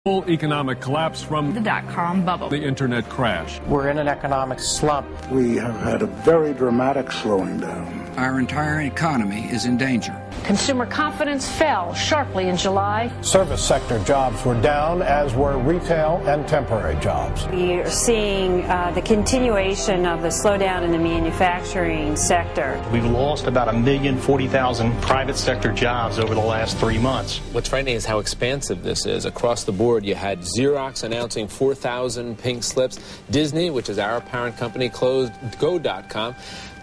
Full economic collapse from the dot-com bubble, the internet crash. We're in an economic slump. We have had a very dramatic slowing down. Our entire economy is in danger. Consumer confidence fell sharply in July. Service sector jobs were down, as were retail and temporary jobs. We are seeing the continuation of the slowdown in the manufacturing sector. We've lost about 1,040,000 private sector jobs over the last 3 months. What's frightening is how expansive this is. Across the board, you had Xerox announcing 4,000 pink slips. Disney, which is our parent company, closed Go.com,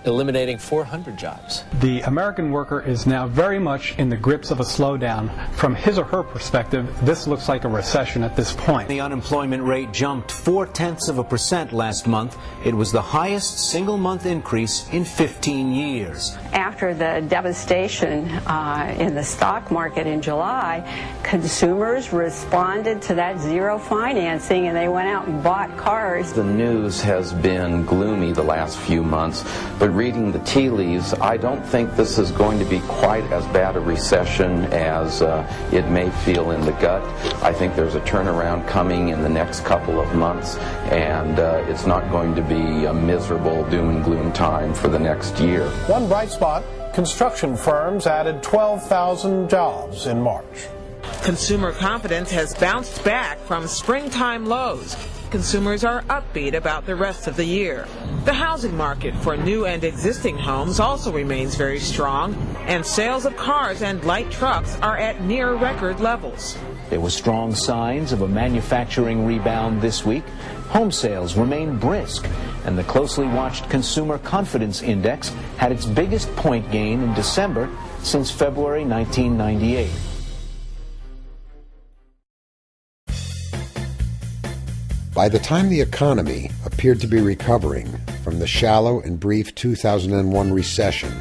eliminating 400 jobs. The American worker is now very much in the grips of a slowdown. From his or her perspective, this looks like a recession at this point. The unemployment rate jumped 0.4% last month. It was the highest single-month increase in 15 years. After the devastation in the stock market in July, consumers responded to that zero financing and they went out and bought cars. The news has been gloomy the last few months, but reading the tea leaves, I don't think this is going to be quite as bad a recession as it may feel in the gut. I think there's a turnaround coming in the next couple of months, and it's not going to be a miserable doom and gloom time for the next year. One bright spot, construction firms added 12,000 jobs in March. Consumer confidence has bounced back from springtime lows. Consumers are upbeat about the rest of the year. The housing market for new and existing homes also remains very strong, and sales of cars and light trucks are at near record levels. There were strong signs of a manufacturing rebound this week. Home sales remain brisk, and the closely watched Consumer Confidence Index had its biggest point gain in December since February 1998. By the time the economy appeared to be recovering from the shallow and brief 2001 recession,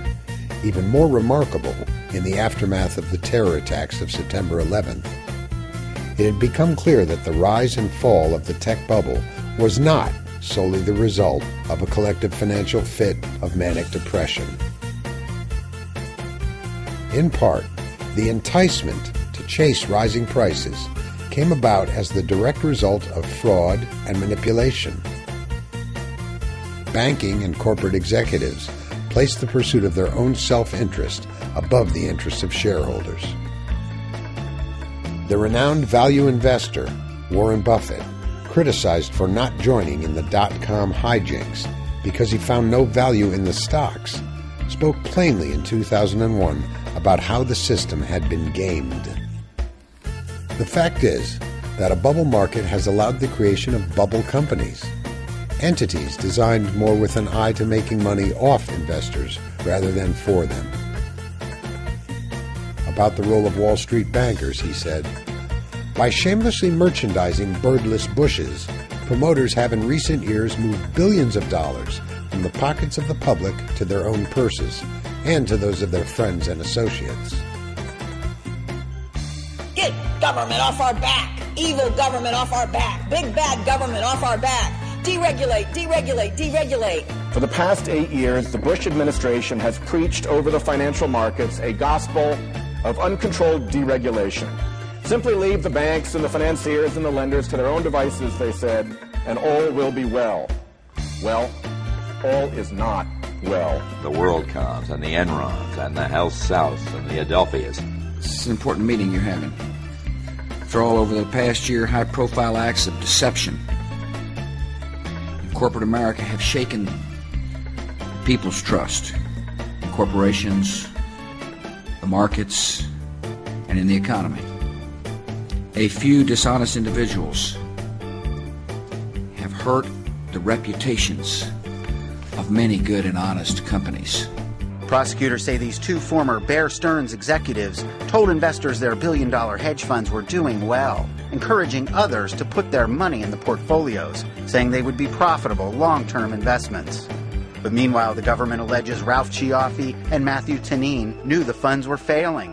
even more remarkable in the aftermath of the terror attacks of September 11th, it had become clear that the rise and fall of the tech bubble was not solely the result of a collective financial fit of manic depression. In part, the enticement to chase rising prices came about as the direct result of fraud and manipulation. Banking and corporate executives placed the pursuit of their own self-interest above the interests of shareholders. The renowned value investor, Warren Buffett, criticized for not joining in the dot-com hijinks because he found no value in the stocks, spoke plainly in 2001 about how the system had been gamed. The fact is that a bubble market has allowed the creation of bubble companies, entities designed more with an eye to making money off investors rather than for them. About the role of Wall Street bankers, he said, "By shamelessly merchandising birdless bushes, promoters have in recent years moved billions of dollars from the pockets of the public to their own purses and to those of their friends and associates." Get government off our back. Evil government off our back. Big bad government off our back. Deregulate, deregulate, deregulate. For the past 8 years, the Bush administration has preached over the financial markets a gospel of uncontrolled deregulation. Simply leave the banks and the financiers and the lenders to their own devices, they said, and all will be well. Well, all is not well. The WorldComs and the Enrons and the Health Souths and the Adelphias. This is an important meeting you're having. For all over the past year, high-profile acts of deception in corporate America have shaken people's trust in corporations, the markets, and in the economy. A few dishonest individuals have hurt the reputations of many good and honest companies. Prosecutors say these two former Bear Stearns executives told investors their billion-dollar hedge funds were doing well, encouraging others to put their money in the portfolios, saying they would be profitable long-term investments. But meanwhile, the government alleges Ralph Cioffi and Matthew Tanine knew the funds were failing.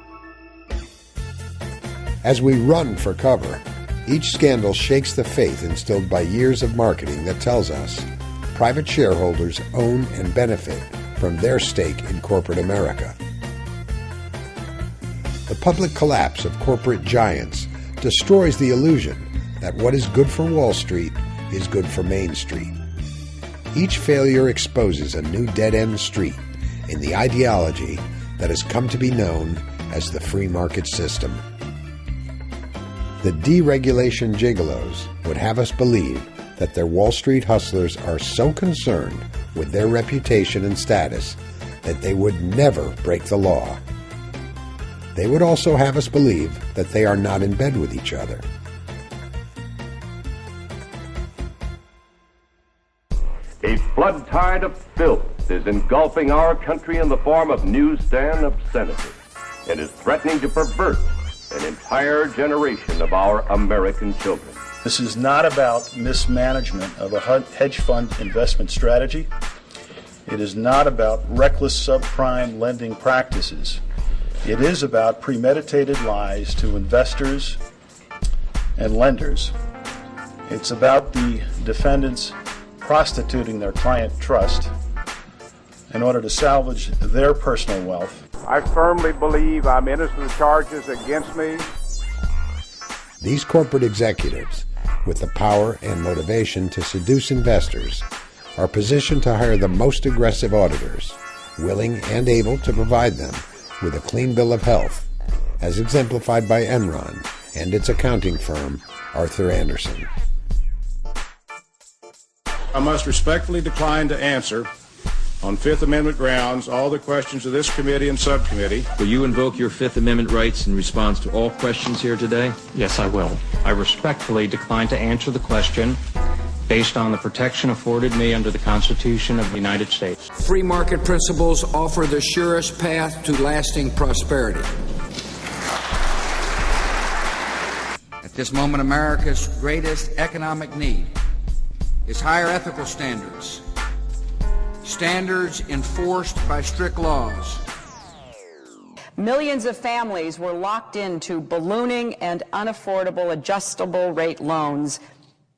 As we run for cover, each scandal shakes the faith instilled by years of marketing that tells us private shareholders own and benefit from their stake in corporate America. The public collapse of corporate giants destroys the illusion that what is good for Wall Street is good for Main Street. Each failure exposes a new dead-end street in the ideology that has come to be known as the free market system. The deregulation gigolos would have us believe that their Wall Street hustlers are so concerned with their reputation and status that they would never break the law. They would also have us believe that they are not in bed with each other. A flood tide of filth is engulfing our country in the form of newsstand obscenity and is threatening to pervert an entire generation of our American children. This is not about mismanagement of a hedge fund investment strategy. It is not about reckless subprime lending practices. It is about premeditated lies to investors and lenders. It's about the defendants prostituting their client trust in order to salvage their personal wealth. I firmly believe I'm innocent of charges against me. These corporate executives, with the power and motivation to seduce investors, are positioned to hire the most aggressive auditors, willing and able to provide them with a clean bill of health, as exemplified by Enron and its accounting firm, Arthur Andersen. I must respectfully decline to answer, on Fifth Amendment grounds, all the questions of this committee and subcommittee. Will you invoke your Fifth Amendment rights in response to all questions here today? Yes, I will. I respectfully decline to answer the question based on the protection afforded me under the Constitution of the United States. Free market principles offer the surest path to lasting prosperity. At this moment, America's greatest economic need is higher ethical standards, standards enforced by strict laws. Millions of families were locked into ballooning and unaffordable adjustable rate loans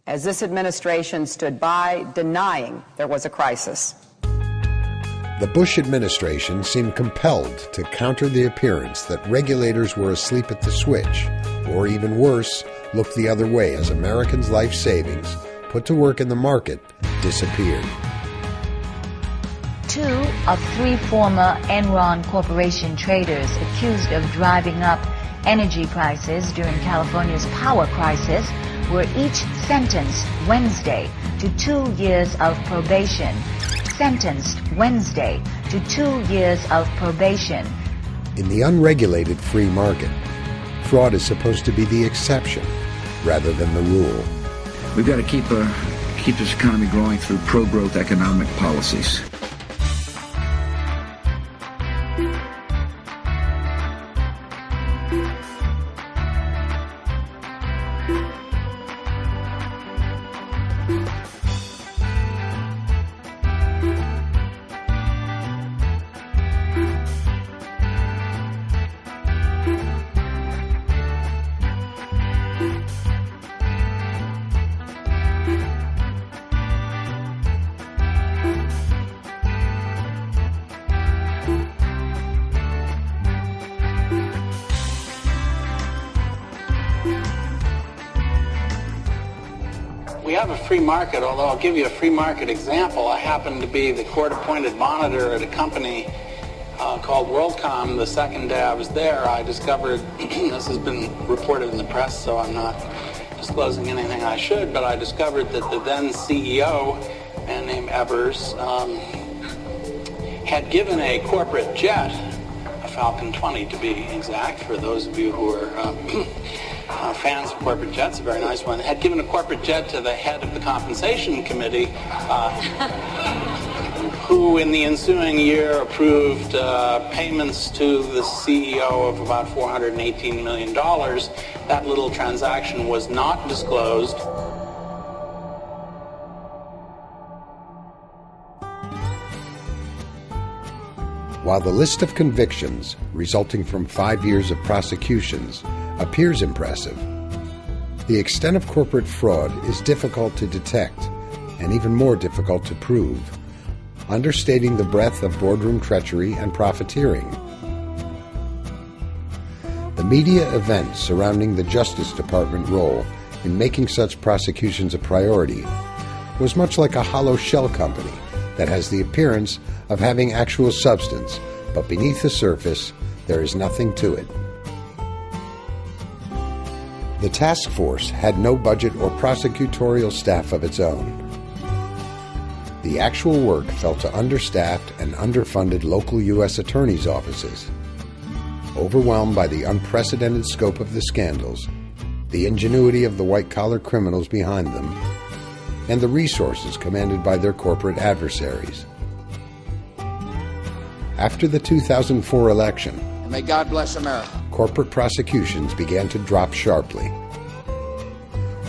as this administration stood by denying there was a crisis. The Bush administration seemed compelled to counter the appearance that regulators were asleep at the switch, or even worse, looked the other way as Americans' life savings, put to work in the market, disappeared. 2 of 3 former Enron Corporation traders accused of driving up energy prices during California's power crisis were each sentenced Wednesday to 2 years of probation. Sentenced Wednesday to 2 years of probation. In the unregulated free market, fraud is supposed to be the exception rather than the rule. We've got to keep this economy growing through pro-growth economic policies. We have a free market, although I'll give you a free market example. I happen to be the court-appointed monitor at a company called WorldCom. The second day I was there, I discovered, this has been reported in the press, so I'm not disclosing anything I should, but I discovered that the then CEO, a man named Evers, had given a corporate jet, a Falcon 20 to be exact, for those of you who are fans of corporate jets, a very nice one, had given a corporate jet to the head of the compensation committee, who in the ensuing year approved payments to the CEO of about $418 million. That little transaction was not disclosed. While the list of convictions resulting from 5 years of prosecutions appears impressive, the extent of corporate fraud is difficult to detect and even more difficult to prove, understating the breadth of boardroom treachery and profiteering. The media event surrounding the Justice Department role in making such prosecutions a priority was much like a hollow shell company that has the appearance of having actual substance, but beneath the surface there is nothing to it. The task force had no budget or prosecutorial staff of its own. The actual work fell to understaffed and underfunded local U.S. attorneys' offices. Overwhelmed by the unprecedented scope of the scandals, the ingenuity of the white-collar criminals behind them, and the resources commanded by their corporate adversaries. After the 2004 election, May God bless America. Corporate prosecutions began to drop sharply.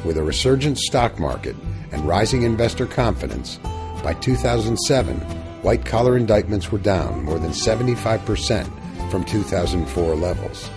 With a resurgent stock market and rising investor confidence, by 2007, white-collar indictments were down more than 75% from 2004 levels.